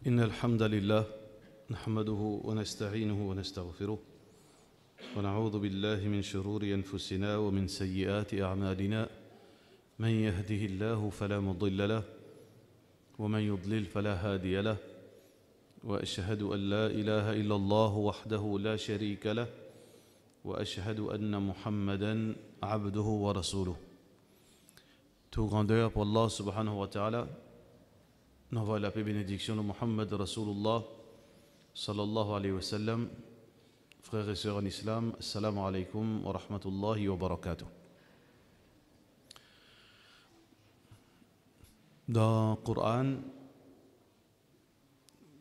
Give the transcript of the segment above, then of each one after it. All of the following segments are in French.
إن الحمد لله نحمده ونستعينه ونستغفره ونعوذ بالله من شرور أنفسنا ومن سيئات أعمالنا من يهده الله فلا مضل له ومن يضلل فلا هادي له وأشهد أن لا إله إلا الله وحده لا شريك له وأشهد أن محمدًا عبده ورسوله. Tout grandeur pour Allah subhanahu wa ta'ala. N'envoie la paix et bénédiction de Muhammad Rasulullah sallallahu alayhi wa sallam. Frères et sœurs en islam, assalamu alaykum wa rahmatullahi wa barakatuh. Dans le Coran,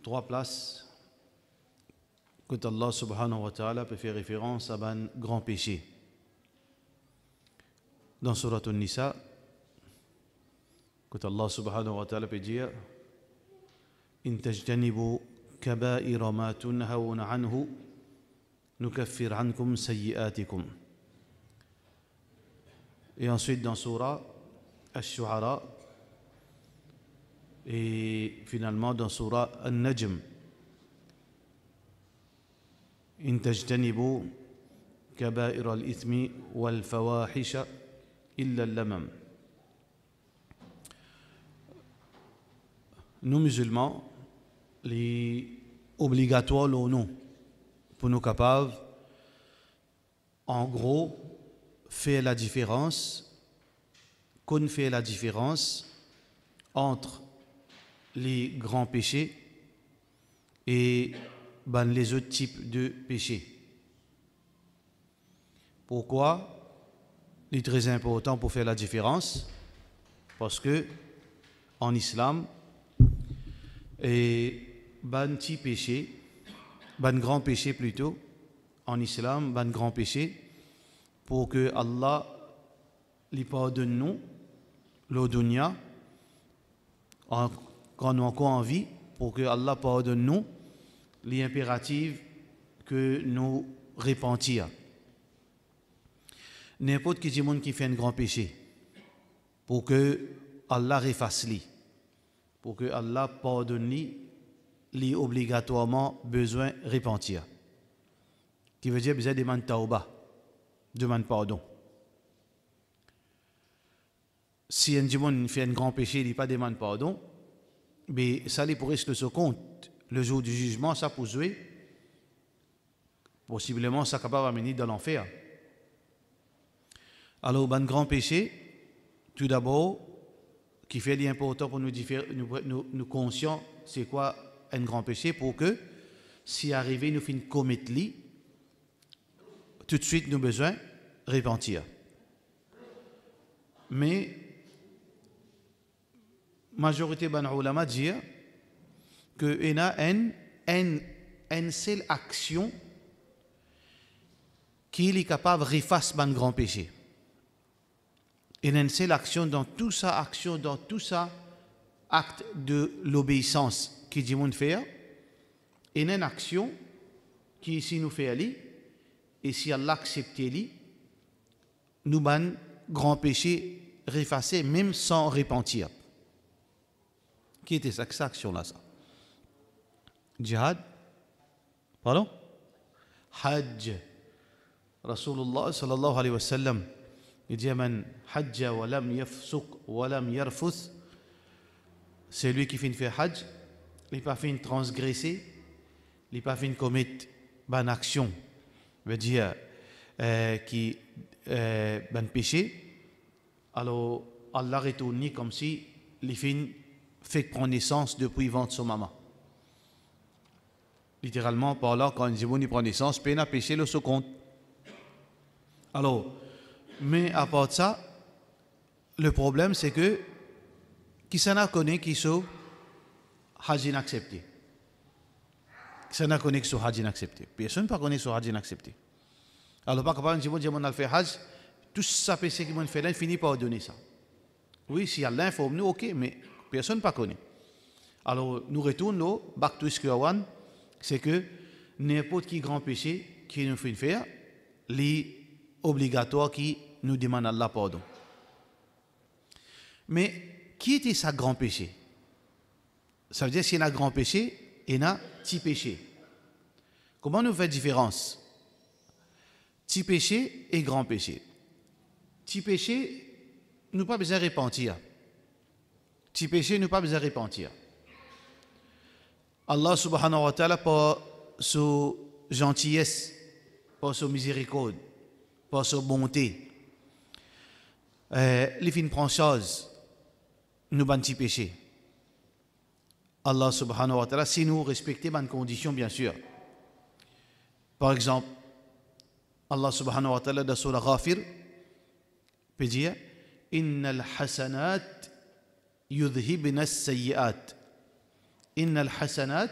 3 places que Allah subhanahu wa ta'ala peut faire référence à un grand péché. Dans Surat An-Nisa, que Allah subhanahu wa ta'ala peut dire إن تجتنبوا كبائر ما تنهون عنه نكفر عنكم سيئاتكم. Et ensuite dans Surah Ash-Shu'ara et finalement dans Surah An-Najm إن تجتنبوا كبائر الإثم والفواحش إلا اللمم. Nous musulmans, les obligatoires ou non, pour nous capables, en gros, faire la différence, qu'on fait la différence entre les grands péchés et les autres types de péchés. Pourquoi? Il est très important pour faire la différence, parce que en islam, et petit péché, grand péché plutôt, en islam, grand péché, pour que Allah lui pardonne nous, le dunya, quand nous avons encore envie, pour que Allah pardonne nous, les impératifs que nous repentir. N'importe qui monde qui fait un grand péché, pour que Allah efface lui. Pour que Allah pardonne lui obligatoirement besoin de repentir. Qui veut dire besoin de demander tauba, demande pardon. Si un démon fait un grand péché, il n'a pas demande pardon, mais ça lui pourrait se compte le jour du jugement, ça pour jouer, possiblement ça capable d'amener dans l'enfer. Alors, un grand péché, tout d'abord, qui fait l'important pour nous conscients, c'est quoi un grand péché, pour que, si arrivé, nous finissons commettre lui, tout de suite, nous avons besoin de repentir. Mais, la majorité des ulama dit qu'il y a une seule action qui est capable de effacer un grand péché. Il y a une seule action dans tout ça, acte de l'obéissance qui dit mon faire. Il y a une action qui, si nous fait aller, et si Allah accepte lui, nous ban grand péché effacé même sans repentir. Qui était cette action-là, ça? Jihad? Pardon? Hajj. Rasulullah sallallahu alayhi wa sallam. Il dit man hajja wa lam yafsuq wa lam yarfuth, c'est lui qui fait faire hajj, il n'a pas fait transgresser, il n'a pas fait commettre une action, veut dire qui un péché. Alors Allah retourne comme si il fait prendre naissance depuis ventre son maman. Littéralement par là, quand il prend naissance, peine à pécher le second. Alors mais à part ça, le problème c'est que qui s'en a connu qui sont hajj inaccepté. Qui s'en a connu qui sont hajj inaccepté. Personne ne connaît sont hajj inaccepté. Alors pas capable de dire on a fait hajj, tout ça péché qui m'ont fait là, il finit par donner ça. Oui, si Allah informe nous, ok, mais personne ne connaît. Alors nous retournons back to square one, c'est que n'importe qui grand péché qui nous fait faire, les obligatoire qui nous demande Allah pardon. Mais qui était sa grand péché? Ça veut dire s'il y a un grand péché et un petit péché. Comment nous fait différence? Petit péché et grand péché. Petit péché, nous pas besoin de repentir. Petit péché, nous pas besoin de repentir. Allah subhanahu wa ta'ala, par sa gentillesse, par sa miséricorde, par sa bonté, les fins prend chose, nous ban petit péché. Allah subhanahu wa ta'ala, si nous respectons les conditions, bien sûr. Par exemple, Allah subhanahu wa ta'ala, dans Surah Ghafir, peut dire Innal hasanat yudhibna as-sayyi'at. Innal hasanat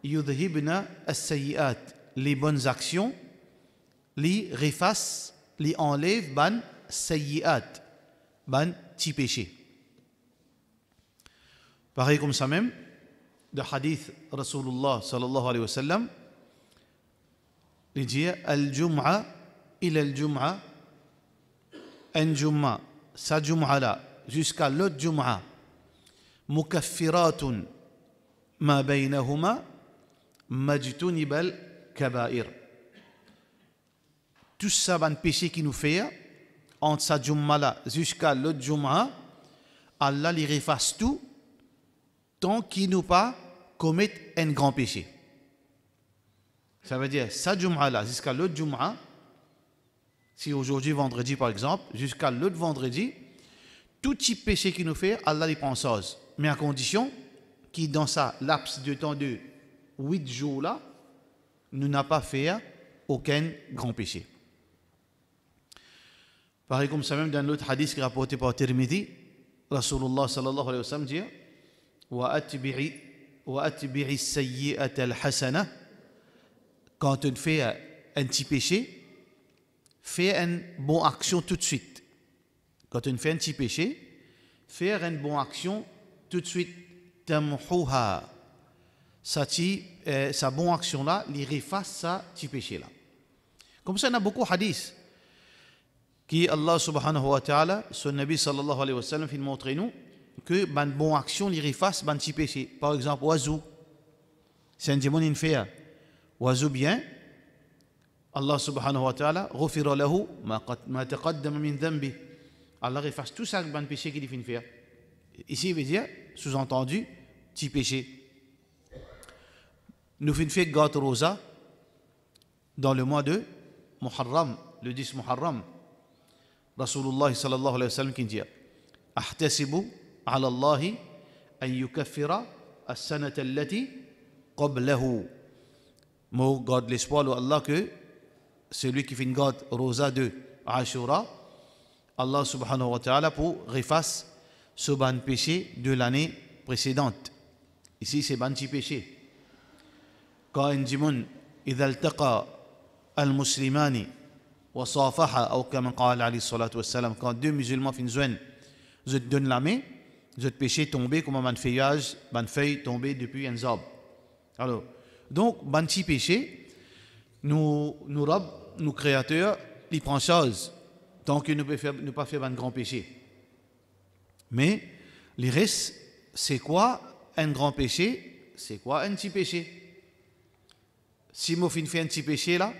yudhibna as-sayyi'at. Les bonnes actions, les réfassent, les enlèvent, ban sayyi'at, ban petits péchés. Pareil comme ça même, le hadith Rasulullah sallallahu alayhi wa sallam, il dit Al-Jum'a ila al-Jum'a, un Jum'a, sa Jum'a là, jusqu'à l'autre Jum'a, mukaffiratun ma baynahuma majtunibal kaba'ir. Tout ça, ban péché qui nous fait, entre sa Jum'a là jusqu'à l'autre Jum'a, Allah les efface tout, tant qu'il nous pas commettre un grand péché. Ça veut dire, sa Jum'a là, jusqu'à l'autre Jum'a, si aujourd'hui vendredi par exemple, jusqu'à l'autre vendredi, tout petit péché qu'il nous fait, Allah les prend chose. Mais à condition qu'il dans sa laps de temps de 8 jours là, nous n'a pas fait aucun grand péché. Pareil comme ça même dans l'autre hadith qui est rapporté par Tirmidhi, Rasulullah sallallahu alayhi wa sallam dit وَأَتْبِعِ السَّيِّئَةَ الْحَسَنَةَ. Quand on fait un petit péché, fais une bonne action tout de suite. Quand on fait un petit péché, faire une bonne action tout de suite. تَمْحُوهَا. Sa bonne action-là, il efface sa petit péché-là. Comme ça, il y a beaucoup de hadiths qui Allah subhanahu wa ta'ala, son Nabi sallallahu alayhi wa sallam, il montre nous que ban bonne action il efface ban petit péché. Par exemple, oiseau. C'est un démon in fait. Oiseau bien. Allah subhanahu wa ta'ala, ghufira lahu ma taqaddama min dhanbi. Allah efface tout ça ban péché qu'il fin faire. Ici, il veut dire, sous-entendu, petit péché. Nous fin fait gâteau rosa dans le mois de Muharram, le 10 Muharram. Rasulullah sallallahu alayhi wa sallam qui dit Ahtasibu على الله أن يكفر السنة التي قبله. Moi, garde l'espoir de Allah que celui qui fait une garde rosa de Ashura, Allah subhanahu wa ta'ala pour refasse ce ban péché de l'année précédente. Ici, c'est ban petit péché. Quand un dimoun, إذا التقى المسلمان وصافحا أو كما قال عليه الصلاة والسلام, quand deux musulmans finissent joindre, je te donne la main, je te péché tombé comme un feuillage, une feuille tombée depuis un arbre. Alors, donc, un petit péché, nous robes, nous créateurs, ils prennent chose, tant que nous ne pas faire un grand péché. Mais, les restes, c'est quoi un grand péché? C'est quoi un petit péché? Si je fais un petit péché là,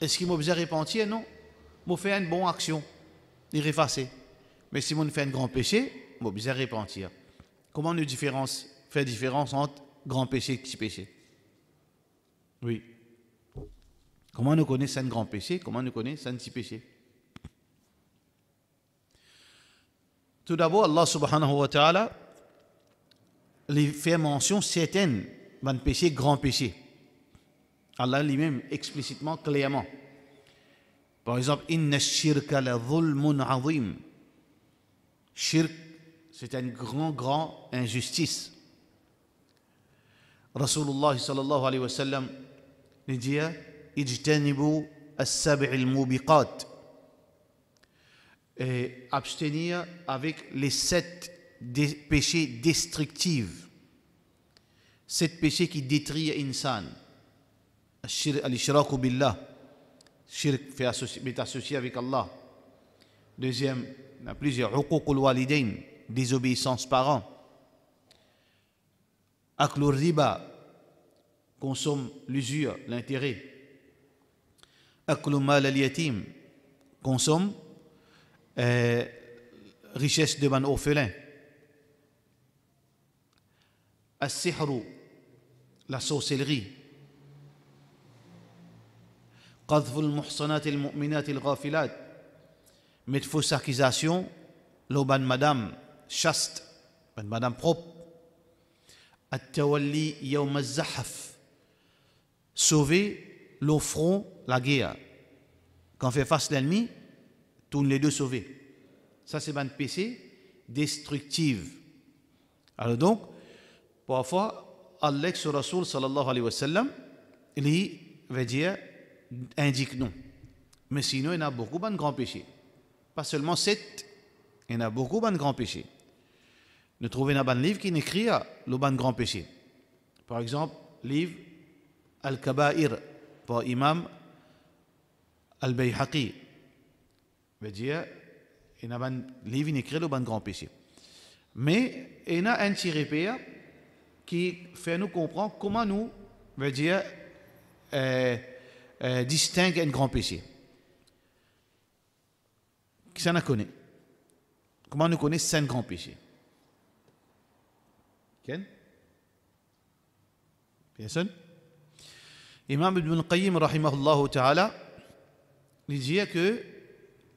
est-ce qu'il m'a besoin de repentir? Non. Je fais une bonne action, il effacer. Mais si on fait un grand péché, on a besoin de repentir. Comment nous faire différence entre grand péché et petit péché? Oui. Comment nous connaissons un grand péché? Comment nous connaissons un petit péché? Tout d'abord, Allah subhanahu wa ta'ala lui fait mention certaines de péchés, grands péchés. Allah lui-même explicitement, clairement. Par exemple, Inna shirka la dhulmun azim. Shirk, c'est une grande injustice. Rasulullah sallallahu alayhi wa sallam dit Ijtanibu as-sab'i al-mubiqat. Et abstenir avec les 7 péchés destructifs. 7 péchés qui détruisent l'insan. Al-ishraku billah. Shirk est associé avec Allah. Deuxième, il y a plusieurs. Uququl walidain, désobéissance parents. Aklu riba, consomme l'usure, l'intérêt. Aklu mal al-yatim, consomme richesse de ban orphelin. As-sihru, la sorcellerie. قذف المحصنات المؤمنات الغافلات, mettre fausse accusation, l'auban madame chaste, madame propre. At-tawalli yawm az-zahaf, sauver l'offront, la guerre. Quand on fait face à l'ennemi, tourne les deux sauvés. Ça c'est un péché destructif. Alors donc, parfois, Allah sur Rasoul sallallahu alayhi wa sallam, il veut dire indique non. Mais sinon, il y a beaucoup de grands péchés. Pas seulement 7, il y en a beaucoup de grands péchés. Nous trouvons un livre qui écrit le ban grand péché. Par exemple, livre Al-Kaba'ir par Imam Al-Bayhaqi. Veut dire, il y a un livre qui écrit le ban grand péché. Mais il y a un petit repère qui fait nous comprendre comment nous, veut dire, distingue un grand péché. Qui s'en a connaît? Comment nous connaissons 5 grands péchés? Ken? Personne? Imam Ibn al-Qayyim, rahimahullah ta'ala, il dit que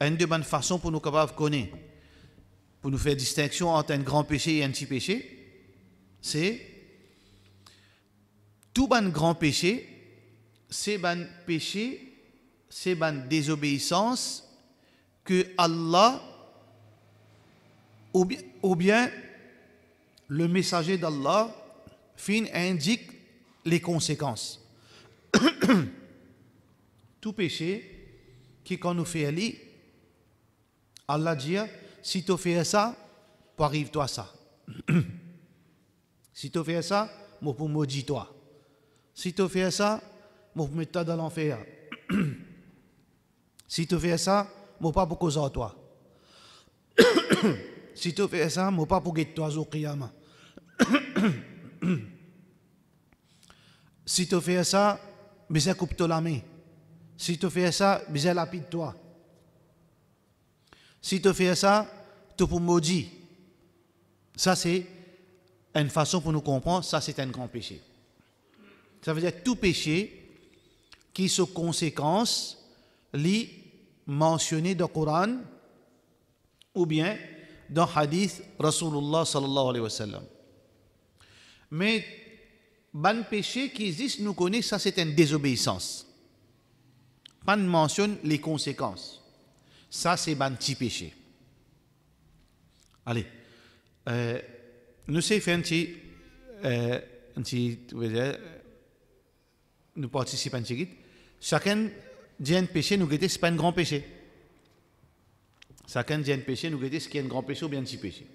une de bonnes façons pour nous capables de connaître, pour nous faire distinction entre un grand péché et un petit péché, c'est tout bon grand péché, c'est bon péché, c'est bonne désobéissance que Allah ou bien le messager d'Allah indique les conséquences. Tout péché qui quand nous fait aller, Allah dit si tu fais ça, pour arrive-toi ça. Si tu fais ça, moi pour maudire toi. Si tu fais ça, moi pour mettre toi dans l'enfer. Si tu fais ça, moi pas pour causer à toi. Si tu fais ça, moi pas pour guetter toi au qiyamah. Si tu fais ça, je coupe la main. Si tu fais ça, je lapide toi. Si tu fais ça, tu peux maudire. Ça, c'est une façon pour nous comprendre, ça, c'est un grand péché. Ça veut dire tout péché qui, sous conséquence, lit mentionné dans le Coran ou bien dans le hadith Rasulullah sallallahu alayhi wa sallam. Mais, ban péché qui existe, nous connaissons, ça c'est une désobéissance. Pas de mentionne les conséquences. Ça c'est ban petit péché. Allez, nous savons faire nous participons à un petit. Chacun dit un péché, nous guettons, ce n'est pas un grand péché. Chacun dit un péché, nous guettons ce qui est un grand péché ou bien un petit péché.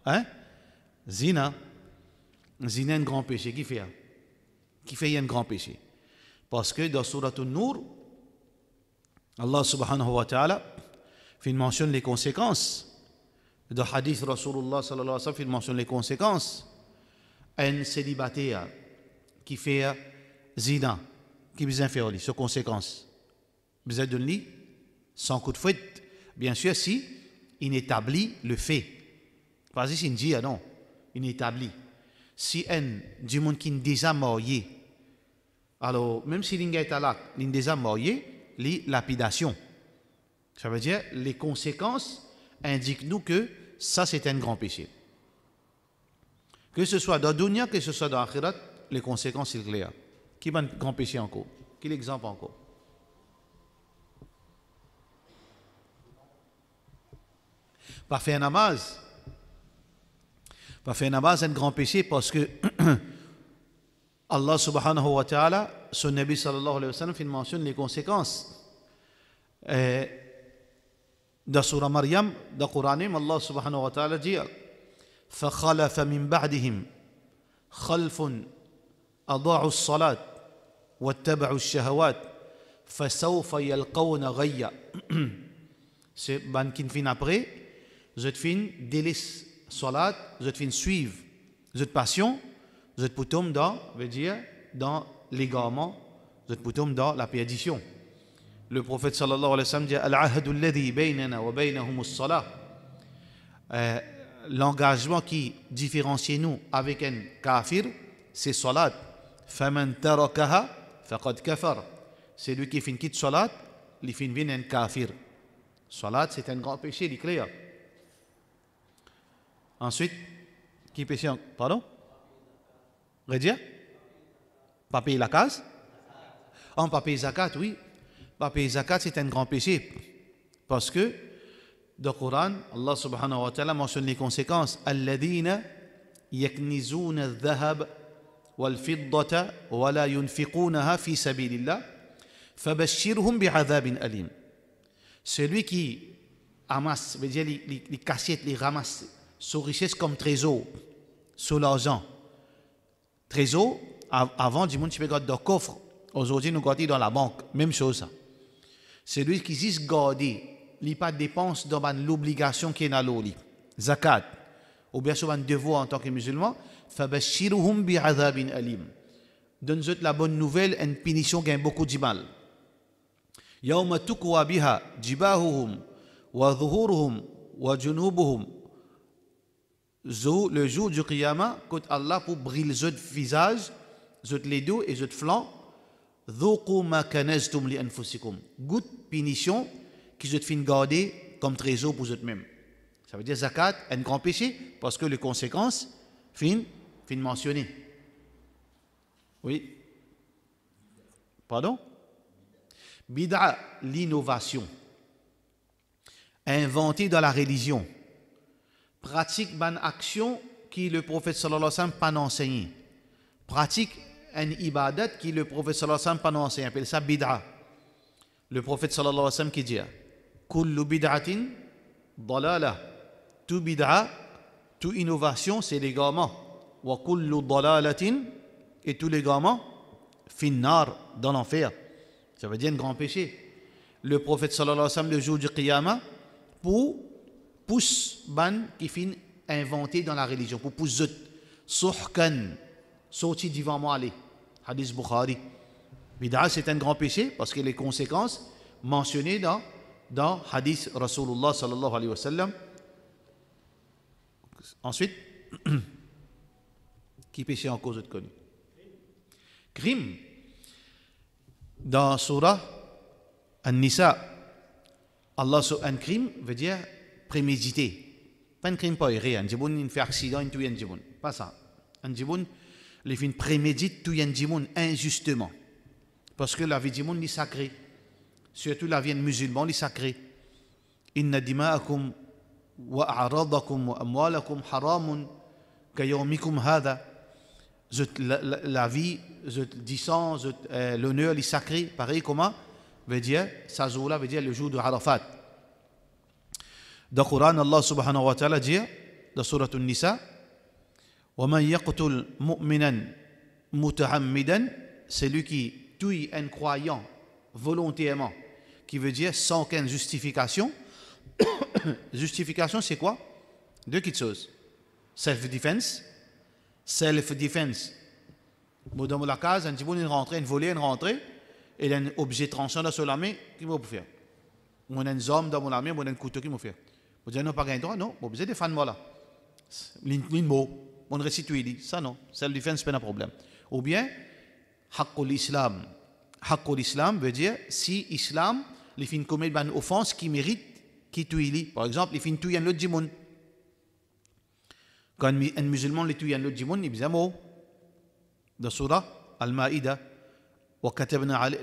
Hein? Zina. Zina est un grand péché. Qui fait? Qui fait un grand péché? Parce que dans Surat An-Nur, Allah subhanahu wa ta'ala mentionne les conséquences. Dans le hadith Rasulullah sallallahu alayhi wa sallam, il mentionne les conséquences. Un célibataire qui fait zina, qui besoin faire les conséquences. Besoin de lui, sans coup de fouet, bien sûr, si il établit le fait. Pas si il dit, non, il établit. Si un du monde qui est déjà marié, alors même si il est déjà marié, la lapidation. Ça veut dire les conséquences indiquent nous que ça c'est un grand péché. Que ce soit dans Dunya, que ce soit dans Akhirat, les conséquences sont claires. Qui est un grand péché encore? Quel exemple encore? Pas faire namaz. Pas faire namaz est un grand péché parce que Allah subhanahu wa ta'ala, son Nabi sallallahu alayhi wa sallam, il mentionne les conséquences. Dans Surah Maryam, dans le Coran, Allah subhanahu wa ta'ala dit فَخَلَفَ مِن بَعْدِهِمْ خَلْفٌ أَضَاعُوا الصَّلَاةَ وَاتَّبَعُوا الشَّهَوَاتِ فَسَوْفَ يَلْقَوْنَ غَيًّا. C'est ban qui fin après, je te fin délaisse salat, je te fin suivre Zot passion, zot poutom dans, veut dire, dans l'égarement, zot poutom dans la perdition. Le prophète sallallahu alayhi wa sallam dit Al-ahadu alladhi baynana wa baynahum as-salah. L'engagement qui différencie nous avec un kafir, c'est salat. Faman tarakaha faqad kafar. C'est lui qui fait quitte salat, il fait bien un kafir. Salat, c'est un grand péché, il est clair. Ensuite, qui péché pardon? Redia? Pas payer la case? En pas payer zakat, oui. Pas payer zakat, c'est un grand péché. Parce que dans le Coran, Allah subhanahu wa ta'ala mentionne les conséquences. Alladhina yaknizuna al-dhahab wal-fiddata wa la yunfiqunaha fi sabilillah fabashshirhum bi'adhabin alim. Celui qui amasse, veut dire les cassettes, les ramasse, sous richesse comme trésor, sous l'argent. Trésor, avant, du monde, tu peux garder dans le coffre. Aujourd'hui, nous gardons dans la banque. Même chose, ça. Celui qui dit garder, il n'y a pas de dépense dans l'obligation qui est dans l'eau. Zakat, ou bien souvent devoir en tant que musulman, fabashshirhum bi'adhabin alim. Donne-nous la bonne nouvelle, une punition qui a beaucoup de mal. Yawma tukwa biha jibahuhum wa dhuhuruhum wa junubuhum. Le jour du Qiyamah, quand Allah pour briller les visages, les dos et les flancs, dhuqu ma kanaztum li anfusikum. Good punition qui se fait garder comme trésor pour eux-mêmes. Ça veut dire zakat, un grand péché, parce que les conséquences fin mentionnées. Oui. Pardon? Bid'a, l'innovation. Inventé dans la religion. Pratique ban action qui le prophète sallallahu alayhi wa sallam pas enseigné. Pratique un ibadat qui le prophète sallallahu alayhi wa sallam pas enseigné. Appelle ça bid'a. Le prophète sallallahu alayhi wa sallam qui dit kullu bid'atin dalala. Tout bid'a, tout innovation, c'est l'égarement. Wa kullu dalalatin, et tous les égarements, finnar, dans l'enfer. Ça veut dire un grand péché. Le prophète sallallahu alayhi wa sallam, le jour du Qiyamah, pour pousse ban qui fin inventé dans la religion, pour pousse zut, suhkan, sorti devant moi, allez. Hadith Bukhari. Bid'a, c'est un grand péché parce que les conséquences mentionnées dans Hadith Rasulullah sallallahu alayhi wa sallam. Ensuite, qui péché en cause de connu? Crime. Dans Surah An-Nisa, Allah sur un crime veut dire prémédité. Pas un crime pas erré. Un jiboun, il fait accident, il tue un jiboun. Pas ça. Un jiboun, il fait prémédite, tue un jiboun injustement. Parce que la vie du monde est sacrée. Surtout la vie d'un musulman est sacrée. Inna dima'akum wa a'radakum wa amwalakum haramun kayawmikum hadha. La vie, le sang, l'honneur est sacré. Pareil comment veut dire, ça jour-là veut dire le jour de Arafat. Dans le Coran, Allah subhanahu wa ta'ala dit, dans Surah An-Nisa, وَمَنْ يَقْتُلْ مُؤْمِنًا مُتَعَمِّدًا, celui qui tue un croyant volontairement, qui veut dire sans aucune justification. Justification, c'est quoi? Deux petites choses. Self-defense. Self-defense. Dans la case, un petit peu, une rentrée, une volée, une rentrée, et il y a un objet tranchant dans la main, qui va faire? On a un homme dans la main, on a un couteau, qui va faire? Vous dites, non, pas gain droit, non, vous avez des fans, voilà. L'immo, on restitue, ça non, self-defense, pas un problème. Ou bien, haqqul islam. Haqqul islam veut dire, si islam, il fait commettre une offense qui mérite, qui tue, par exemple, il fait tuer un autre djimoun. Quand un musulman tue un autre djimoun, il dit, dans la surah Al-Ma'ida,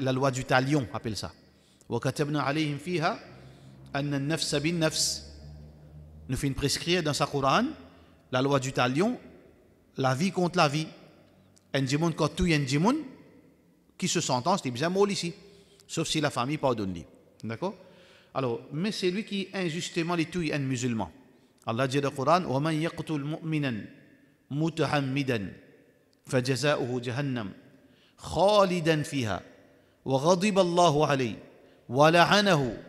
la loi du talion, appelle ça. وَكَتَبْنَا عَلَيْهِمْ فِيهَا أَنَّ النَّفْسَ بِالنَّفْسِ. Nous fait prescrire dans sa Coran, la loi du talion, la vie contre la vie. Un djimoun, quand tue un djimoun, qui se sentence, il dit, bien ici. Sauf si la famille pardonne. D'accord? Alors, mais c'est lui qui injustement les tue un musulman. Allah dit dans le Coran, وَمَنْ يَقْتُلْ مُؤْمِنًا مُتَعَمِّدًا فَجَزَاؤُهُ جَهَنَّمْ خَالِدًا فِيهَا وَغَضِبَ اللَّهُ عَلَيْهِ وَلَعَنَهُ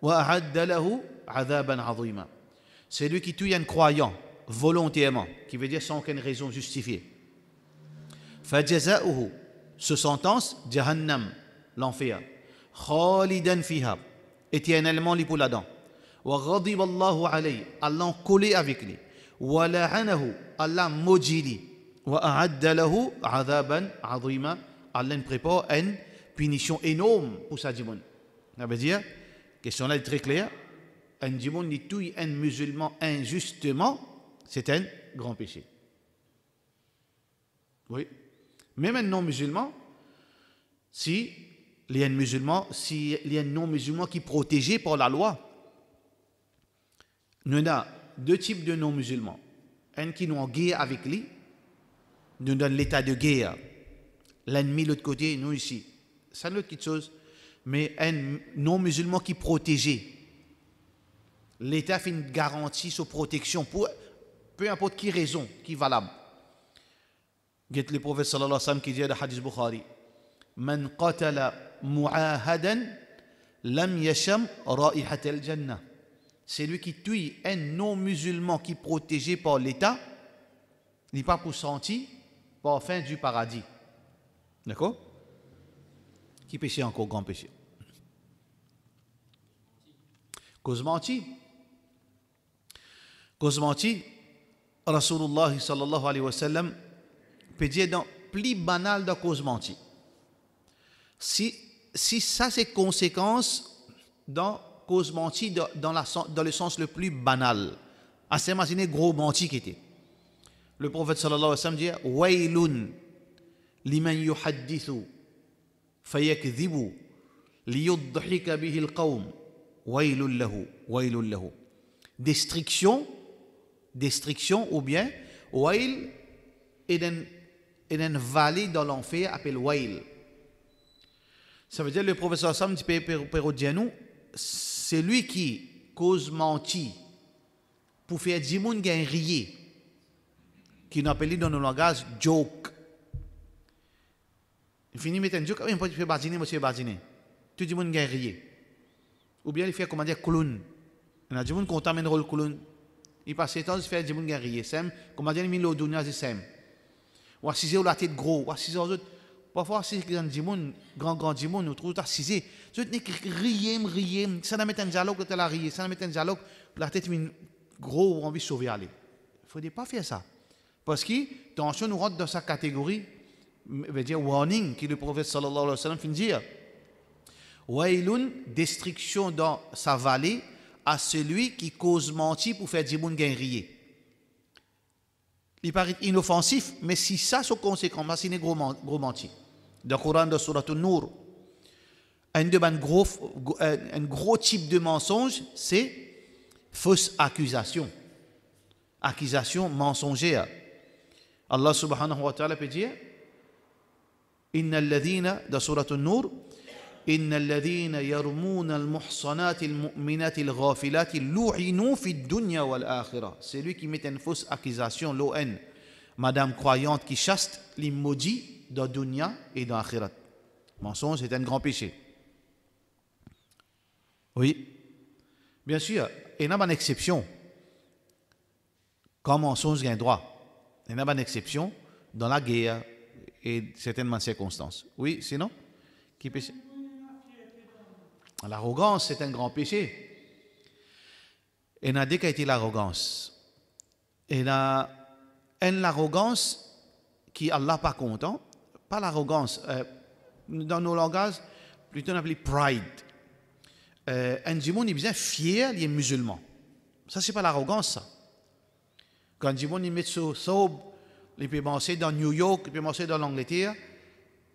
وَأَعَدَّ لَهُ عَذَابًا عَظِيمًا. C'est lui qui tue un croyant volontairement, qui veut dire sans aucune raison justifiée. فَجَزَاؤُهُ, ce sentence, Jahannam, l'enfer. خَالِدًا فِيهَا, éternellement li pour là-dedans. وَغَضِبَ اللَّهُ عَلَيْهِ, Allah collé avec lui. وَلَعَنَهُ, Allah maudit lui. وَأَعَدَّ لَهُ عَذَابًا عَظِيمًا, Allah prépare une punition énorme pour sa djimoun. Ça veut dire, question là est très claire, un djimoun ni tout un musulman injustement, c'est un grand péché. Oui. Même un non-musulman, si il y a un non-musulman qui est protégé par la loi, nous avons deux types de non-musulmans. Un qui nous en guerre avec lui, nous donne l'état de guerre. L'ennemi de l'autre côté, nous ici. C'est une autre chose. Mais un non-musulman qui est protégé. L'État fait une garantie sur protection pour peu importe qui raison, qui est valable. Le prophète sallallahu alayhi wa sallam qui dit dans le hadith Bukhari, Man qatala mu'ahadan lam yasham ra'ihat al-jannah. C'est lui qui tue un non-musulman qui est protégé par l'État, il n'est pas pour sentir par fin du paradis. D'accord? Qui péché encore grand péché? Cause menti. Cause menti, Rasulullah sallallahu alayhi wa sallam peut dire dans plus banal de cause menti. Si ça c'est conséquence dans cause menti dans le sens le plus banal, à s'imaginer gros menti qui était. Le prophète sallallahu alayhi wa sallam dit Waylun liman yuhaddithu fayakdhibu liyudhika bihi alqawm waylun lahu. Destruction ou bien Wayl est une vallée dans l'enfer appelée Wayl. Ça veut dire le prophète sallallahu alayhi wa sallam dit Pérodjianou, c'est lui qui cause menti pour faire du monde gain rier, qui nous appelle dans nos langages joke. Il finit mettre un joke, il peut faire badiner, monsieur badiner. Tout le monde gain rier. Ou bien il fait comment dire clown. Il a du monde contamine le rôle clown. Il passe ses temps, il fait du monde gain rier. Sem, comment dire, il met l'eau d'onia, c'est sem. Ou assisé ou la tête gros, ou assisé aux autres. Parfois, si grand dimon, nous trouvons assisé. Je dis rier, ça n'a mettre un dialogue, là, la rier, ça n'a mettre un dialogue, la tête gros, ou envie de sauver aller. Il ne faut pas faire ça. Parce que, attention, nous rentre dans sa catégorie, veut dire warning, que le prophète sallallahu alayhi wa sallam finit dire. Waylun, destruction dans sa vallée, à celui qui cause mentir pour faire du monde rier. Il paraît inoffensif, mais si ça, c'est conséquent, c'est un gros menti. Dans le Coran de Surat An-Nur, un gros type de mensonge, c'est fausse accusation. Accusation mensongère. Allah subhanahu wa ta'ala peut dire Inna alladhina, dans Surat An-Nur, Inna alladhina yarmouna al-muhsanati al-mu'minati al-ghafilati lu'inu fi dunya wal akhirah. C'est lui qui met une fausse accusation, l'ON. Madame croyante qui chaste, les maudit dans dunya et dans akhirat. Mensonge est un grand péché. Oui. Bien sûr, il y a une exception. Quand mensonge gagne droit, il y a une exception dans la guerre et certaines circonstances. Oui, sinon, qui péché? L'arrogance, c'est un grand péché. Et il y a des qui a été l'arrogance. Et il y a l'arrogance qui Allah pas content, pas l'arrogance. Dans nos langages, plutôt on appelle pride. Un djimoun est bien fier, il est musulman. Ça, c'est pas l'arrogance, ça. Quand un djimoun il met sur saube, il peut marcher dans New York, il peut marcher dans l'Angleterre,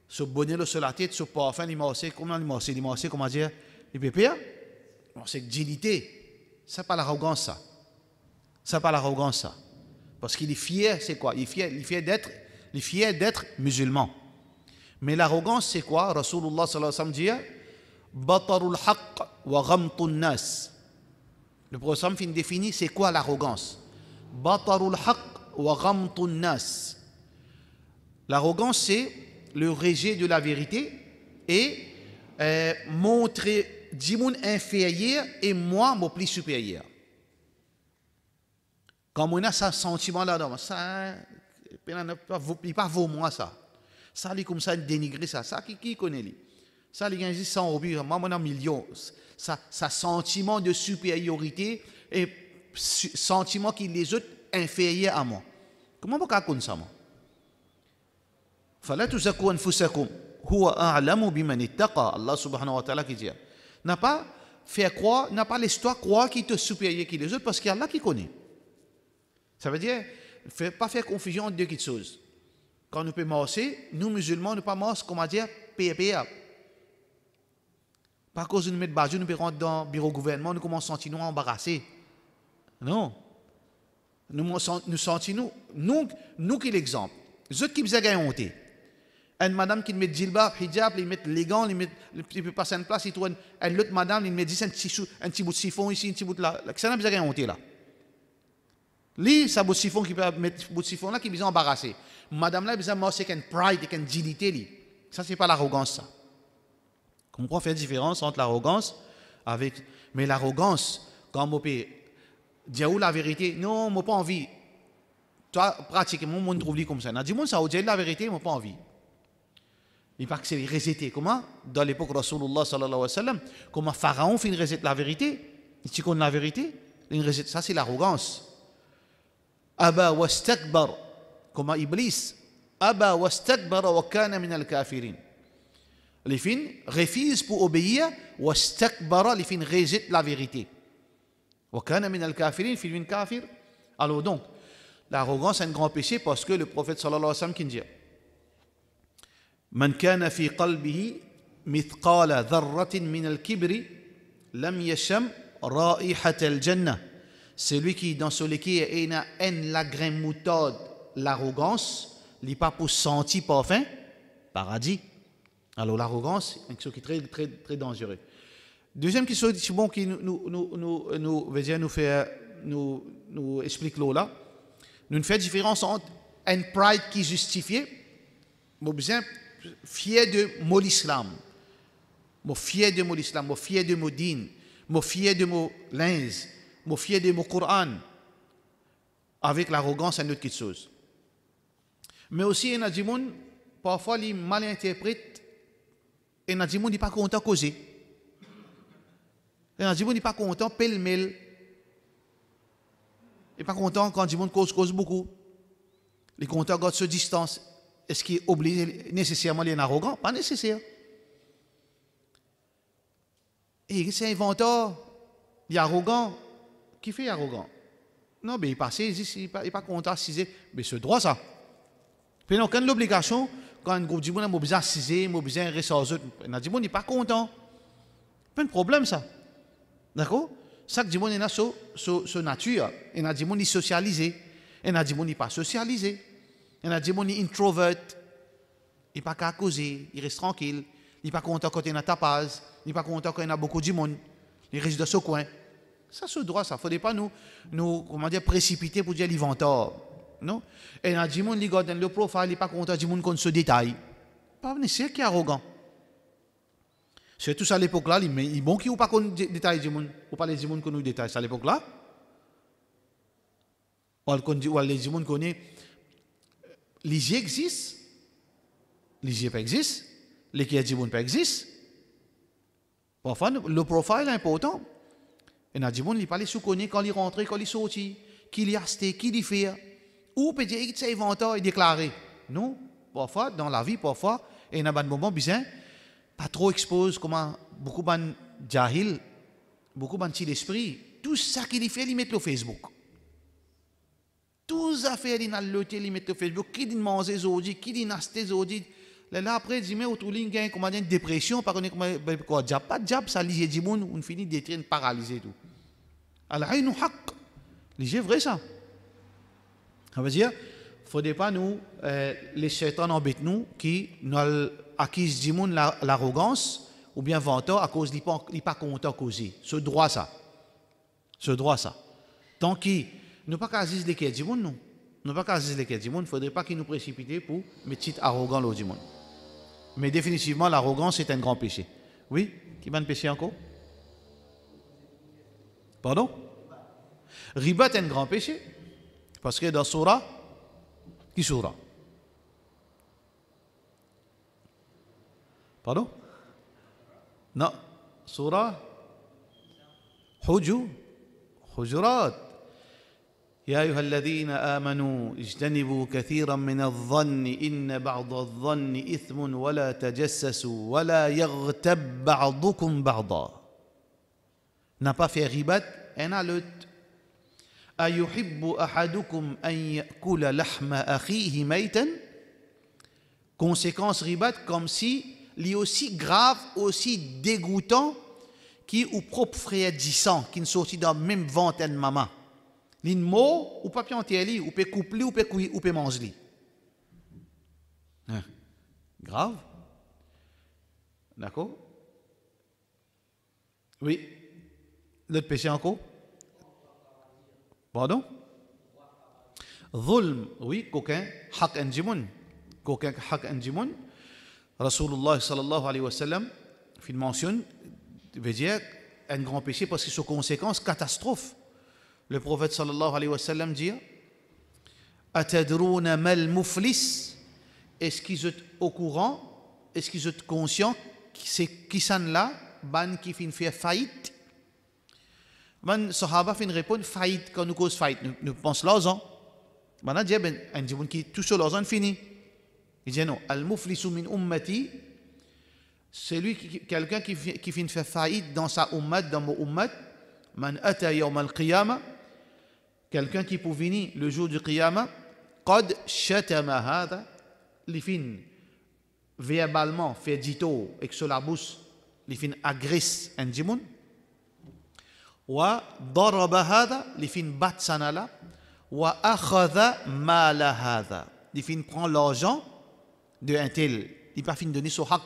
sur bonnet sur la tête, sur parfum, il marche, comment il marche, comment dire, il peut faire, c'est dignité. C'est pas l'arrogance, ça. C'est pas l'arrogance, ça. Parce qu'il est fier, c'est quoi? Il est fier d'être musulman. Mais l'arrogance, c'est quoi? Rasulullah sallallahu alayhi wa sallam dit Batarul haqq wa ghamtun nas. Le prophète fin définit c'est quoi l'arrogance? Batarul haqq wa ghamtun nas. L'arrogance, c'est le rejet de la vérité et montrer du monde inférieur et moi, mon plus supérieur. Quand on a ce sentiment-là, ça, il n'est pas vaut moi ça. Ça, il comme ça, dénigrer ça. Ça, qui connaît lui? Ça, il gagne 100 euros, moi, mon million. Ça, sentiment de supériorité et sentiment qu'il les autres inférieurs à moi. Comment on peut connaître ça, moi? فلا تزكوا أنفسكم هو أعلم بمن اتقى. Allah subhanahu wa ta'ala qui dit, n'a pas fait croire, n'a pas l'histoire croire qu'il te supérieur que les autres parce qu'il y a Allah qui connaît. Ça veut dire, pas faire confusion entre deux petites choses. Quand nous pouvons marcher, nous musulmans, nous ne pouvons pas marcher, comment dire, PPA. Par cause de nous mettre bas, nous pouvons rentrer dans le bureau du gouvernement, nous commençons à sentir nous embarrassés. Non. Nous sentons nous qui est l'exemple. Les autres qui vous ont honte. Une madame qui met djilbab, hijab, ils mettent les gants, ils peuvent passer une place, ils trouvent une autre madame, ils mettent un petit bout de siphon ici, un petit bout de là. Ça n'a pas besoin de honte là. Lui, ça bout de siphon qui peut mettre bout de siphon là, qui besoin embarrasser. Madame là, besoin marcher avec une pride, avec une dignité. Ça, c'est pas l'arrogance, ça. Comprends faire la différence entre l'arrogance avec. Mais l'arrogance, quand on peut dire la vérité, non, moi pas envie. Toi, pratiquement, on trouve comme ça. On a dit, moi, ça, on dit la vérité, moi pas envie. Il pas que c'est rejeté. Comment? Dans l'époque de Rasulullah sallallahu alayhi wa sallam, comment Pharaon fait une recette la vérité? Il dit qu'on a la vérité? Une recette, ça c'est l'arrogance. Aba wastakbar. Comment Iblis? Aba wastakbar wa kana min al-kafirin. Les fins refusent pour obéir, wastakbara, les fins rejettent la vérité. Wa kana min al-kafirin, fin min kafir. Alors donc, l'arrogance est un grand péché parce que le prophète sallallahu alayhi wa sallam qui dit من كان في قلبه مثقال ذرة من الكبر لم يشم رائحة الجنة. Celui qui dans son cœur a une lagrin moutarde, l'arrogance, il n'est pas pour sentir parfum, paradis. Alors l'arrogance, c'est quelque chose qui est très, très, très dangereux. Deuxième question, c'est bon qui nous explique là. Nous faisons différence entre une pride qui est justifiée, mais bien fier de mon islam, mon fier de mon islam, mon fier de mon din, mon fier de mon linge, mon fier de mon Coran, avec l'arrogance, c'est une autre chose. Mais aussi, il y a des gens, parfois, ils mal interprètent, et il y a des gens qui ne sont pas contents de causer. Il y a des gens qui ne sont pas contents pêle-mêle. Ils ne sont pas contents quand les gens cause beaucoup. Les contents gardent ce distance. Est-ce qu'il est obligé nécessairement d'être arrogant? Pas nécessaire. Et c'est un inventeur, il est arrogant. Qui fait arrogant? Non, mais il passe, il n'est pas content, mais c'est droit ça. Puis non, quand l'obligation, quand un groupe de monde a besoin de a besoin de ressources, il n'est pas content. Pas de problème ça. D'accord? Chaque monde est sur nature. Il y a des gens qui sont socialisés. Il y a des gens qui ne sont pas socialisés. Il y a des gens qui sont introverts. Il n'est pas qu'à causer. Il reste tranquille. Il n'est pas content quand il y a un tapage. Il n'est pas content quand il y a beaucoup de monde. Il reste dans ce coin. Ça, c'est droit, ça. Il ne faudrait pas nous précipiter pour dire l'inventeur. Non? Et il y a des gens qui regardent le profil, il n'est pas content, des gens qui ont ce détail. Pas nécessaire qui est arrogant. C'est tout ça à l'époque-là, il est bon qui ou pas qu'on détaille des gens, ou pas les gens qui nous détaillent. Ça à l'époque-là. Ou les gens qui connaissent. Les existent. Les pas existent. Les qui ont pas existent. Parfois, le profil est important. Et il y a des gens qui parlent sous connaît quand ils rentrent, quand ils sortent, qui les achetent, qui les fait. Ou peut-être qu'ils sont inventeurs et déclarés. Non, parfois, dans la vie, parfois, il y a des moments bizarres, pas trop exposés, comme beaucoup de jahil, beaucoup de petits d'esprit. Tout ça qu'ils fait, ils mettent au Facebook. Toutes les affaires, ils mettent au Facebook. Qui dit manger aujourd'hui, qui dit acheter aujourd'hui. Là, après, ils disent, autour de l'île, comment dire, une dépression, par exemple, quoi, pas de job, ça, les gens, on finit d'être paralysés. Tout. Alors, il y a un haq. C'est vrai, ça. Ça veut dire, il ne faudrait pas nous, les chétans embêtent nous, qui nous acquisent du monde l'arrogance, ou bien venteur, à cause qu'il n'est pas content de causer. Ce droit, ça. Ce droit, ça. Tant qu'il ne pas qu'à dire les quais du monde, non. Ne pas qu'à dire les quais du monde, il ne faudrait pas qu'il nous précipite pour mettre petit arrogant l'autre du monde. Mais définitivement, l'arrogance est un grand péché. Oui? Qui va un péché encore? Pardon? Riba est un grand péché. Parce que dans Surah, qui Surah? Pardon? Non, Surah Hujurat. يا أيها الذين آمنوا اجتنبوا كثيرا من الظن إن بعض الظن إثم ولا تجسسوا ولا يغتب بعضكم بعضا. N'a pas fait ribat un à l'autre. أيحب أحدكم أن يأكل لحم أخيه ميتا. Conséquence ribat comme si il est aussi grave, aussi dégoûtant qui ou propre frère disant qui ne sortit dans le même ventre de maman. L'une mot ou pas pianter ou peut couper ou peut manger. Grave. D'accord? Oui. L'autre péché encore? Pardon? Zulm. Oui, coquin. Haq anjimun. Coquin haq anjimun. Rasulullah sallallahu alayhi wa sallam, il mentionne, veut dire, un grand péché parce que c'est conséquence catastrophe. Le prophète sallallahu alayhi wa sallam dit Atadrouna mal muflis. Est-ce qu'ils sont au courant? Est-ce qu'ils sont conscients que c'est qui sont là, ban qui fin faire faillite? Man sahaba fin répondre faillite quand nous cause faillite. Nous pensons l'argent. Man a dit un djibun qui tout seul l'argent fini. Il dit non, al muflisu min ummati, c'est lui quelqu'un qui fin faire faillite dans sa ummat, dans mon ummat. Man ata yawm al-qiyamah, quelqu'un qui peut venir le jour du qiyamah, qad shatama hada, li fin verbalement fait dito avec sur la bouche, li fin agresse un djimoun, wa daraba hada, li fin bat sanala, wa akhadha mala hada, li fin prend l'argent de un tel, il pas fin donner son haq.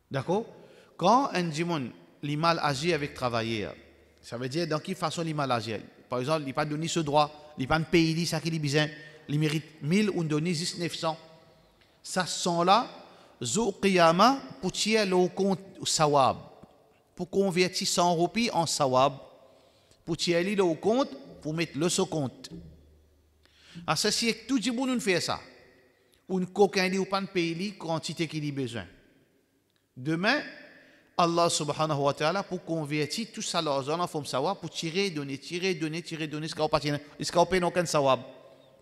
D'accord? Quand un djimoun li mal agit avec travailler, ça veut dire dans quelle façon il mal agit. Par exemple, il n'a pas donné ce droit, il n'a pas payé ça qu'il a besoin, il mérite 1000 ou donné 900. Ça sont là, zo qiyama pour tirer le compte sawab, pour convertir 100 roupies en sawab, pour tirer le compte, pour mettre le sur compte. Alors, ça, si tout le monde fait ça, ou une coquin ou pas payer la quantité qu'il a besoin. Demain, Allah subhanahu wa ta'ala pour convertir tout ça l'argent en forme sawab pour tirer, donner, escaper aucun sawab.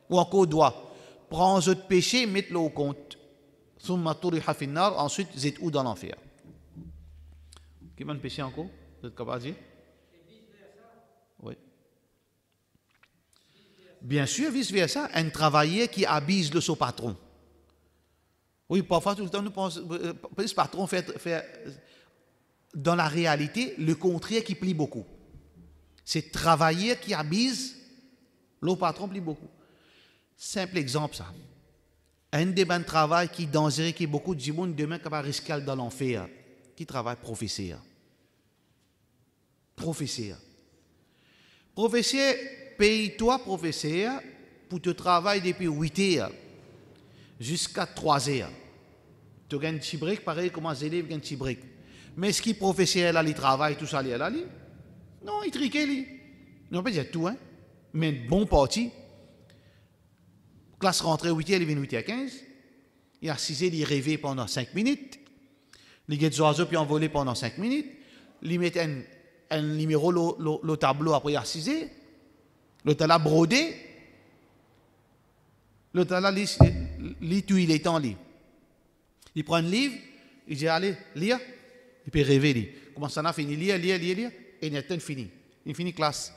Ou encore doigt. Prends un autre péché, mets-le au compte. Ensuite, vous êtes où dans l'enfer? Qui m'a péché encore? Vous êtes capable de dire? Oui. Bien sûr, vice-versa, un travailleur qui abuse de son patron. Oui, parfois, tout le temps, nous pensons, le patron fait dans la réalité, le contraire qui plie beaucoup. C'est travailler qui abuse, le patron plie beaucoup. Simple exemple, ça. Un des bons travail qui est dangereux, qui est beaucoup de gens demain qui va risquer dans l'enfer, qui travaille professeur. Professeur. Professeur, paye-toi, professeur, pour te travailler depuis 8 heures jusqu'à 3 heures. Tu gagnes un petit break, pareil comme les élèves gagnent un petit break. Mais est-ce qu'il professeur là, il travaille, tout ça, là, non, il trique, lui. On peut dire tout, hein. Mais bon parti. Classe rentrée 8h, il vient 8h15. Il a 6h, il rêvait pendant 5 minutes. Il get des oiseaux puis envolé pendant 5 minutes. Il met un numéro le tableau après il a 6h. Le talent brodé. Le talent lit tout il est temps lit. Il prend un livre, il dit allez, lire. Il peut rêver, lui. Comment ça a fini? Lire, et il a fini. Il finit classe.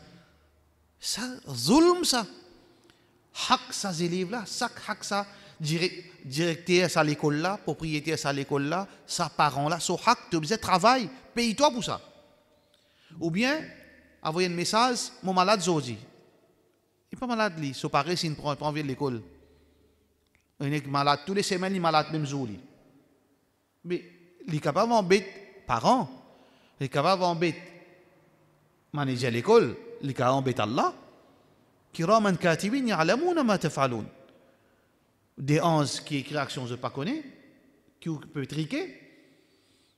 Ça, zulm, ça. Hak, ça, ces élèves-là. Hak, ça, directeur à l'école là, propriétaire à l'école là, ça, parent là, so hak, tu as besoin de travail. Paye-toi pour ça. Ou bien, envoyer un message, mon malade, aujourd'hui. Il n'est pas malade, lui. So pareil, s'il ne prend pas envie de l'école. Il est malade. Tous les semaines, il est malade, même jour, lui. Mais, il est capable d'embêter parents, il est capable d'embêter manager l'école, il est capable d'embêter Allah. Kiraman katibin ya'lamuna ma taf'alun. Des anges qui écrivent action je ne pas connais, qui peut triquer.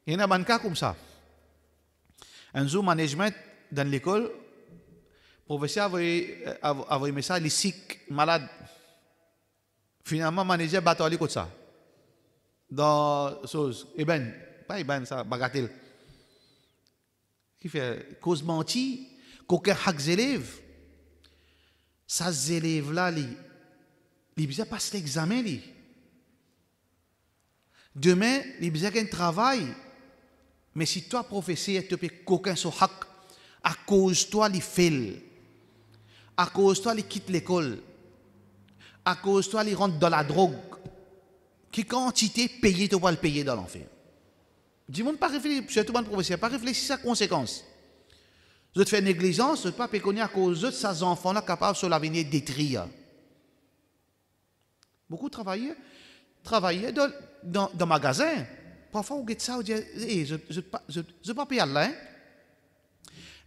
Il y en a un cas comme ça. Un jour management dans l'école, professeur avait aimé ça, les sick, malades. Finalement, manager battu comme ça. Dans chose, pas Eben, ça, bagatelle. Qui fait cause menti, qu'aucun hack élèves. Ça, ces élèves-là, ils passent l'examen. Demain, ils ont un travail. Mais si toi, professeur, tu peux qu'aucun sur hack, à cause de toi, ils fail. À cause de toi, ils quittent l'école. À cause de toi, ils rentrent dans la drogue. Quelle quantité payée tu vas le payer dans l'enfer? Dis-moi, pas réfléchir, surtout bon professeur, pas réfléchir à sa conséquence. Vous faites négligence, vous ne pouvez pas connaître à cause de ces enfants-là capables sur l'avenir détruire. Beaucoup travaillaient dans le magasin. Parfois, vous dites ça, vous dites, hey, je ne pas payer là.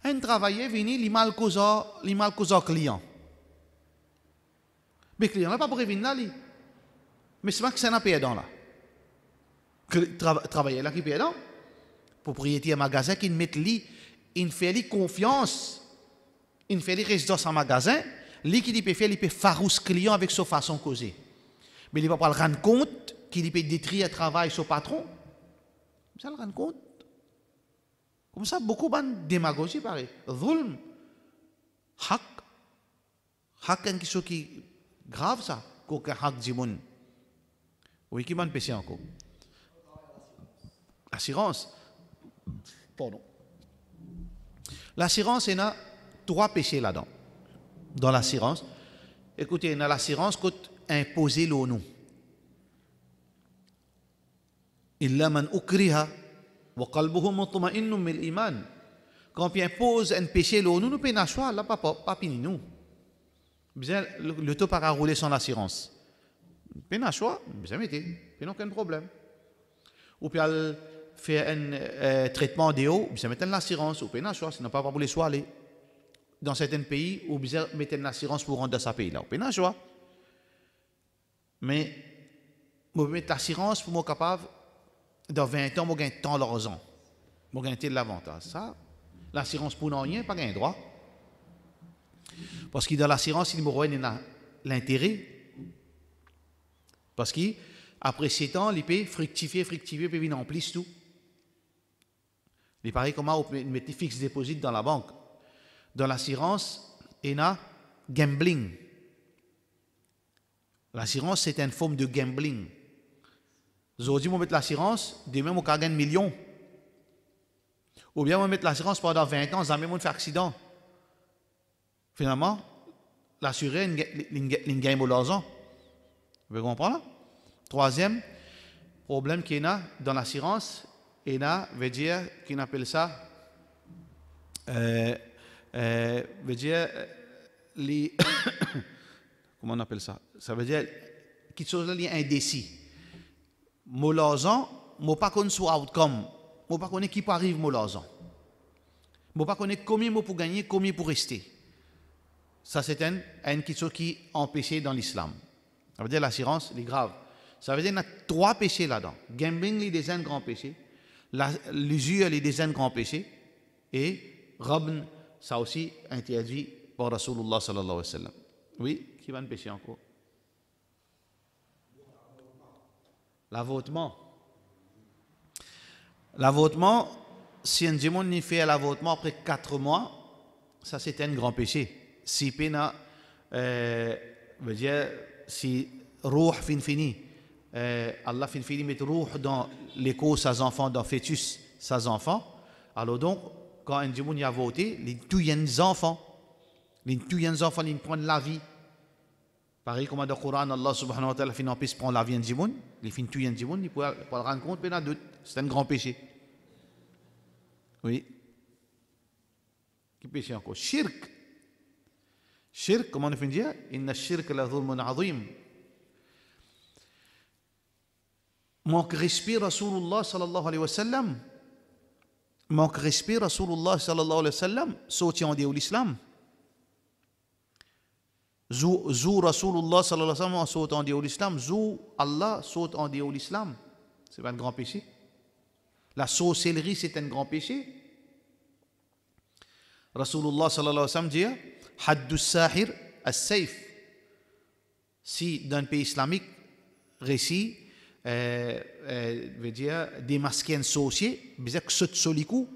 Un travaillait, venu, il mal cause client. Mais le client n'a pas pour venir là. Mais c'est pas que c'est un payant là. Travailler là qui paye là. Propriétaire magasin qui met lui, il fait confiance. Il fait les résidences en magasin. Lui qui peut faire, il peut farouche client avec sa façon de causer. Mais il ne va pas le rendre compte qu'il peut détruire le travail sur patron. Ça le rend compte. Comme ça, beaucoup de démagogie pareil. Zulm, hak. Hak est quelque chose qui est grave ça. Qu'aucun hak du monde. Oui, qui m'a péché encore. L'assurance. Pardon. L'assurance, il y a 3 péchés là-dedans. Dans l'assurance. Écoutez, il y a l'assurance qui imposer l'ONU. Illa man ukriha wa qalbuhu mutma'innun bil iman. Quand on impose un péché l'ONU, nous payons un choix, là, pas fini nous. Le taux para rouler sans l'assurance. Payons un choix, bien mettez, pas aucun problème. Ou puis faire un traitement d'eau, bien mettre l'assurance, ou payons un choix, sinon pas pour les choix aller. Dans certains pays, ou bien mettre une assurance pour rentrer dans ce pays-là, ou payons un choix. Mais, je vais mettre l'assurance pour être capable, dans 20 ans, je vais gagner tant l'argent. Je vais gagner l'avantage. Ça, l'assurance pour rien, pas gagner droit. Parce que dans l'assurance, il me a l'intérêt. Parce qu'après 7 ans, il peut fructifier, puis venir en plus tout. Il paraît comment on peut mettre fixe déposit dans la banque. Dans l'assurance, il y a gambling. L'assurance, c'est une forme de gambling. Aujourd'hui, on met l'assurance, demain, on gagne 1 million. Ou bien, on met l'assurance pendant 20 ans, jamais on fait accident. Finalement, l'assuré, il gagne l'argent. Vous comprenez? Troisième problème qu'il y a dans l'assurance, il y a, veut dire, qu'on appelle ça, veut dire, les comment on appelle ça? Ça veut dire quelque chose là, indécis. Mon l'argent, je ne pas connais soit outcome, je ne pas connais qui peut arriver mon l'argent. Je ne pas connais combien je peux gagner, combien pour rester. Ça, c'est une question qui est empêchée dans l'islam. Ça veut dire l'assurance, c'est grave. Ça veut dire qu'il y a 3 péchés là-dedans. Gambling, il y a des grands péchés. L'usure, il y a des grands péchés. Et Rabn, ça aussi interdit par Rasulullah sallallahu alayhi wa sallam. Oui, qui va un péché encore? L'avortement. L'avortement, si un démon fait l'avortement après 4 mois, ça c'est un grand péché. Si pena, veut dire, si Ruh fini, Allah fini met Ruh dans l'écho ses enfants, dans fœtus ses enfants, alors donc, quand un démon y a voté, les tout jeunes enfants, ils prennent la vie. Pareil comme dans le Coran, Allah subhanahu wa ta'ala prend la vie d'un démon, les fins tout jeunes démon, ils peuvent le rendre compte, c'est un grand péché. Oui. Quel péché encore? Shirk. Shirk, comment on fait dire? Inna shirk la dhulmun azim. Manque respect Rasulullah sallallahu alayhi wa sallam. Manque respect Rasulullah sallallahu alayhi wa sallam. Sauti en l'islam. Zou Rasulullah sallallahu alayhi wa sallam saute en l'islam. Zou Allah saute en l'islam. C'est pas un grand péché. La sorcellerie, c'est un grand péché. Rasulullah sallallahu alayhi wa sallam dit Haddus Sahir as-Saif. Si dans un pays islamique, récit, veut dire démasquer un sorcier, veut dire que ce solikou,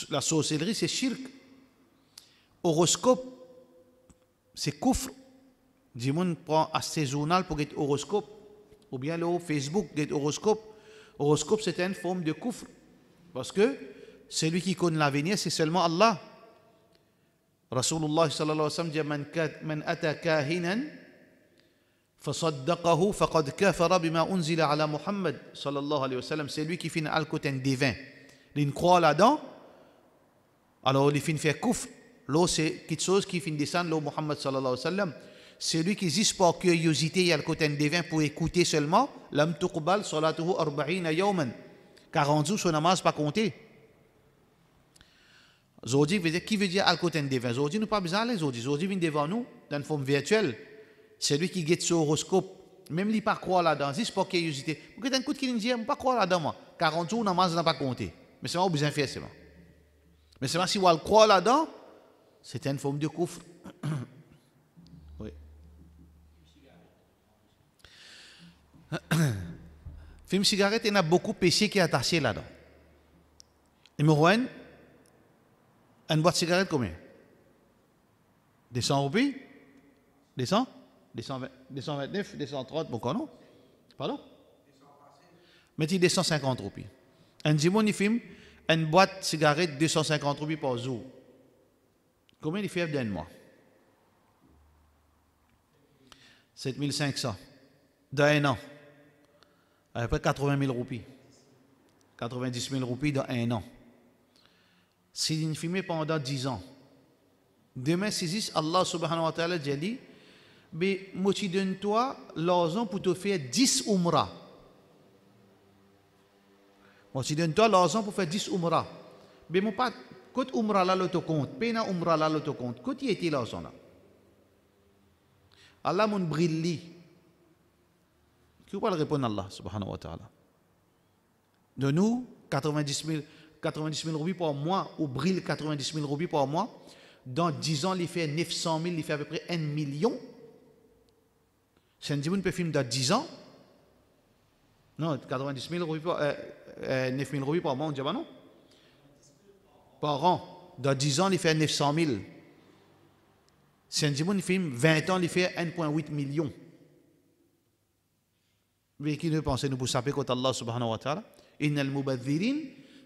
la sorcellerie c'est shirk. Horoscope, c'est kufr. Du monde prend assez journal pour être horoscope, ou bien le Facebook get horoscope. Horoscope c'est une forme de kufr, parce que celui qui connaît l'avenir c'est seulement Allah. Rasulullah sallallahu alayhi wa sallam dit man ata kahinan fasaddaqahu faqad kafara bima unzila ala Muhammad sallallahu alayhi wa sallam. C'est lui qui fait un côté divin. Il croit là-dedans, alors il finit faire kufr. Là c'est quelque chose qui finit descendre là Muhammad sallallahu alayhi wa sallam. Celui qui existe par curiosité, il y a le côté divin pour écouter seulement. Lam tuqbal salatuhu 40 yawman. 40 jours, son namaz pas compté. Aujourd'hui, qui veut dire le côté divin? Aujourd'hui, nous pas besoin les autres. Aujourd'hui, vient devant nous dans une forme virtuelle. Celui qui guette sur horoscope, même lui pas croire là-dedans, juste par curiosité. Pourquoi d'un coup qui dit, je ne pas croire là-dedans, moi. 40 jours, namaz n'a pas compté. Mais c'est pas besoin de faire, c'est bon. Mais c'est pas si on croit là-dedans, c'est une forme de kufr. Oui. Film cigarette, il y a beaucoup de péchés qui sont attachés là-dedans. Numéro 1, une boîte de cigarette combien? 200 roupies? 200? 229, 230, pourquoi non? Pardon? Mais il 250 roupies. Un dimon, il filme une boîte de cigarette 250 roupies par jour. Combien il fait d'un mois? 7500. Dans un an. À peu près 80 000 roupies. 90 000 roupies dans un an. Si il filme pendant 10 ans. Demain, si Allah subhanahu wa ta'ala dit, mais moi tu donne-toi l'argent pour te faire 10 umrah. Moi tu donne-toi l'argent pour faire 10 umrah. Mais mon pas, quand umrah là le te compte, pena umrah là le te compte, quand y était l'argent là? Allah mon brille. Qui va répondre à Allah subhanahu wa ta'ala? De nous, 90 000 roupies par mois, ou brille 90 000 roupies par mois, dans 10 ans, il fait 900 000, il fait à peu près 1 million. Si on peut filmer dans 10 ans, non, 90 000 roupies par 9 000 roupies par mois, on dit non? Par an. Dans 10 ans, il fait 900 000. Si on filme 20 ans, il fait 1,8 million. Mais qui ne pensez nous pour saper contre Allah subhanahu wa ta'ala? Innal mubadhirin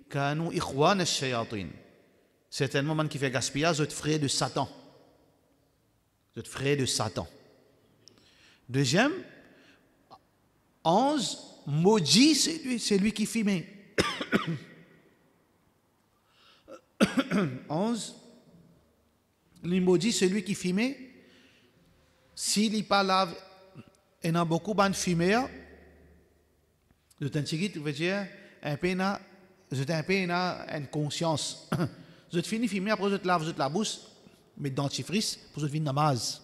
kanu ikhwan ash-shayatin. C'est un moment qui fait gaspillage, vous êtes frère de Satan. Vous êtes frère de Satan. Deuxième, 11, maudit, c'est lui qui filme. 11, les maudits, c'est lui qui filme. S'il n'est pas là, il y a beaucoup de fumeurs. Je veux dire, un peu une conscience. Je te finis filmer, après je te lave la bouche, mais dentifrice, pour je te finir namaz.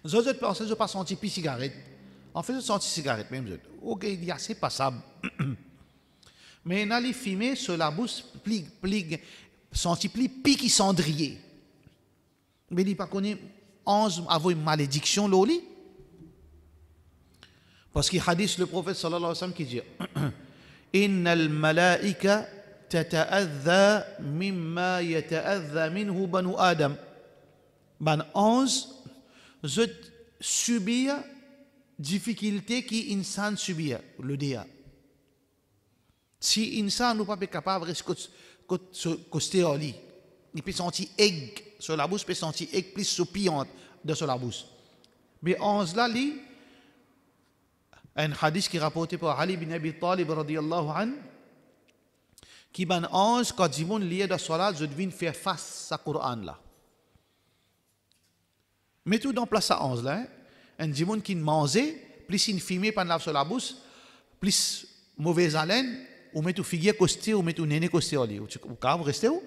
Je te pense, je passe un petit cigarette. En fait, je sens cigarette même. Ok, il y a assez passable. Mais il a les filmer sur la bouche, senti pli pique cendrier. Mais il n'a pas connu 11 avoir une malédiction, loli. Parce qu'il hadith le prophète sallallahu alayhi wa sallam qui dit Innal malaika tata'adha mimma yata'adha minhu banu Adam. Ban 11, je subir difficulté qui insan subir, le dia. Si insan n'est pas capable de coster au lit, il peut sentir egg sur la bouche, il peut sentir egg plus soupillante sur la bouche. Mais 11 là, un hadith qui est rapporté par Ali bin Abi Talib radiyallahu anhu, qui ban 11, quand il lié dans la salat, je devine faire face à Coran là. Mais tout dans place à 11 là, un dimon qui mangeait, plus il fumait pendant la bouche, plus mauvaise haleine, ou met tout figuier costé, ou met tout néné costé au lit. Ou capable rester où?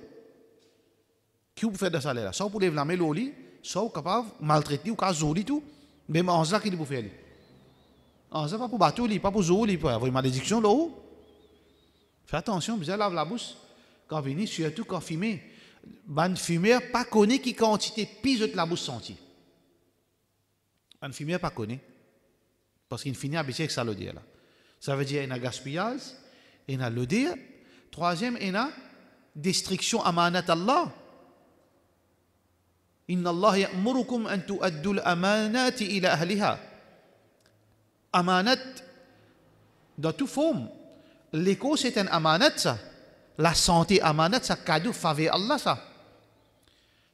Qui vous fait de ça là? Soit pour lever la main au lit, soit capable maltraiter ou cas joli tout, mais 11 là qui vous fait. Ah, c'est pas pour battre, pas pour jouer, pour avoir une malédiction là-haut. Fais attention, vous allez laver la bouche quand vous venez, surtout quand vous fumez. ban fumeur pas connaît qui quantité pisote la bouche senti. Ban fumeur pas connaît parce qu'il finit habitué avec ça le dire là. Ça veut dire il y a gaspillage, il y a le dire. Troisième, il y a destruction amanat Allah. Inna Allah ya'murukum an tu'addu al-amanati ila ahliha. Amanat dans toute forme. L'éco c'est un amanat ça. La santé amanat ça cadeau faveur Allah ça.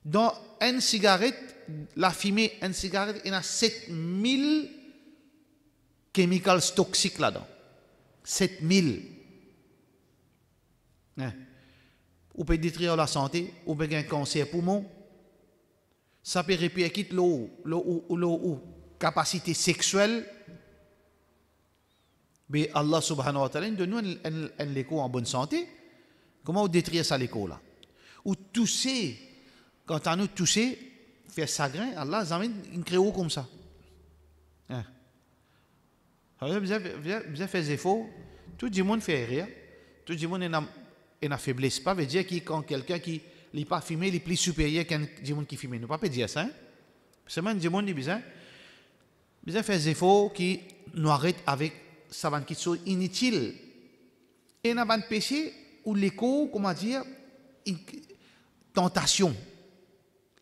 Dans une cigarette, la fumée, une cigarette, il y a 7000 chemicals toxiques là-dedans. 7000. Ou peut détruire la santé, ou peut gagner un cancer poumon. Ça peut répercuter l'eau, capacité sexuelle. Mais Allah subhanahu wa ta'ala donne nous un écho en bonne santé. Comment on détruire ça l'écho là? Ou tousser, quand on nous tousser, faire chagrin, Allah zamène une créo comme ça. Vous avez fait des efforts, tout le monde fait rire, tout le monde est en faiblesse. Pas veut dire que quand quelqu'un qui n'est pas fumé, il est plus supérieur qu'un monde qui fume. Nous ne pouvons pas dire ça. Seulement, le monde dit besoin faire des efforts qui nous arrêtent avec ça va quelque chose inutile. Et il y a un péché ou l'écho, comment dire, une tentation,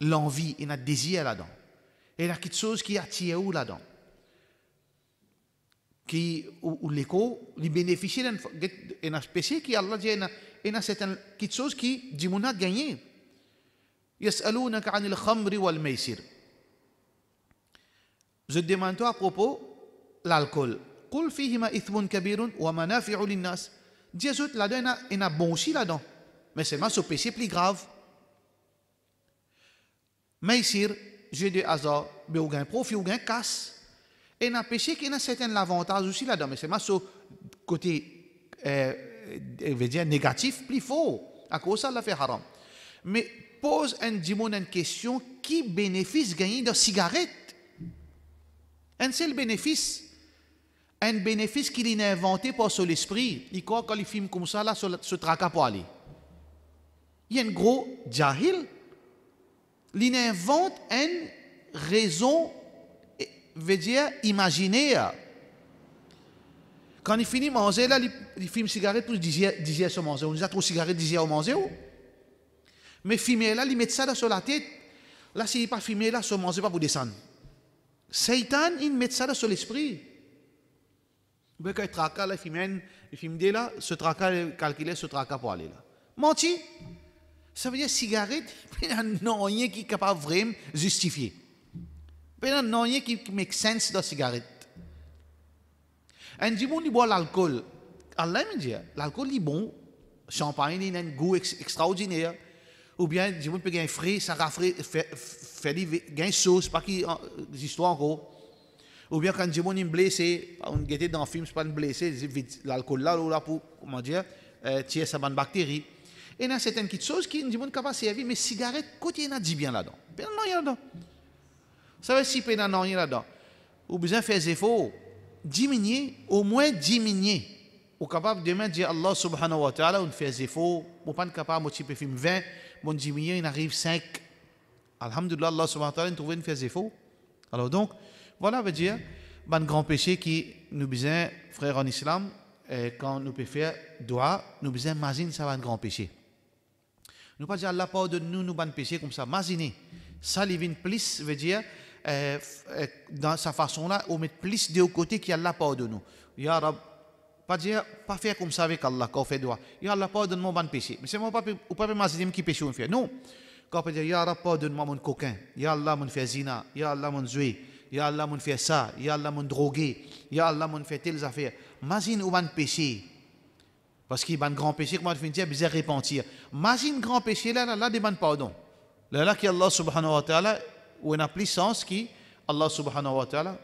l'envie, il y a un désir là-dedans. Et il y a quelque chose qui attire où là-dedans. Qui, ou l'écho, les bénéficie d'un péché qui Allah dit, il y a quelque chose qui dit mon a gagné. Yas'alunaka 'anil khamri wal maisir. Je demande toi à propos l'alcool. Qul fihima ithmun kabirun wa manafi'u lin-nas. Jésus là-dedans il y a bon aussi là-dedans. Mais c'est ce péché plus grave. Maisir, jeu de hasard, mais ou gain profit ou gain casse. Et il y a un péché qui a un certain avantage aussi là-dedans, mais c'est ce côté veut dire négatif plus fort. À cause de ça, il fait haram. Mais pose une question, qui bénéficie gagner de cigarette? Un seul bénéfice. Un bénéfice qu'il a inventé par son esprit. Il croit quand il filme comme ça, là, se traque pour aller. Il y a un gros jahil. Il invente une raison, veut dire imaginaire. Quand il finit de manger, là, il fume cigarette pour dire se manger. On dit trop cigarette, dire au manger. Mais fumer là, il met ça sur la tête. Là, s'il n'est pas fumé, là, se manger pas pour descendre. Satan, il met ça sur l'esprit. Quand il traque, là, il fume là, ce traque, calculer ce traque pour aller là. Menti. Ça veut dire cigarette, il n'y a rien qui est capable de vraiment justifier. Il n'y a rien qui make sense dans la cigarette. Un dit, il boit l'alcool. Allah me dit, l'alcool est bon. Champagne, il a un goût extraordinaire. Ou bien, il peut gagner frais, ça rafraîchit, fait gagner sauce, pas qui histoire encore. Ou bien, quand il est blessé, on était dans le film, c'est pas blessé, l'alcool là, pour, comment dire, tirer sa bonne bactérie. Et il y a certaines petites choses qui ne sont pas servir, mais cigarette, côté il y en a dit bien là-dedans. Il n'y a rien là-dedans. Ça veut dire si il n'y a rien là-dedans. Ou besoin de faire des efforts, diminuer, au moins diminuer. Ou capable de demain dire Allah subhanahu wa ta'ala, on fait des efforts, on n'est pas capable de faire 20, on diminue, il arrive 5. Alhamdulillah, Allah subhanahu wa ta'ala, on trouve une faire des efforts. Alors donc, voilà, veut dire, un grand péché qui nous besoin, frères en islam, quand nous pouvons faire dua, nous besoin imaginer ça va un grand péché. Nous pas dire Allah pardonne-nous nous ban péché comme ça. Imaginez, ça living plus veut dire dans sa façon là, on met plus de côté qu'Allah pardonne-nous. Ya Rab, pas dire pas faire comme ça avec Allah quand on fait dua. Ya Allah pardonne-moi ban péché. Mais c'est moi pas ou pas imaginer qui péché on fait. Non. Quand on peut dire Ya Rab pardonne-moi mon coquin. Ya Allah mon fait zina. Ya Allah mon joué. Ya Allah mon fait ça. Ya Allah mon drogué. Ya Allah mon fait telles affaires. Imagine ou ban péché. Parce qu'il y a un grand péché, comment on dit, il besoin de repentir. Imagine grand péché, là, demande pardon. Là, qui Allah subhanahu wa ta'ala, où on a plus sens qui Allah subhanahu wa ta'ala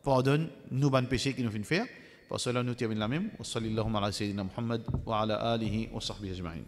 pardonne nous ban péché qui nous fait faire. Parce que là, nous terminons la même. Wa sallallahu ala sayyidina Muhammad wa ala alihi wa sahbihi ajma'in.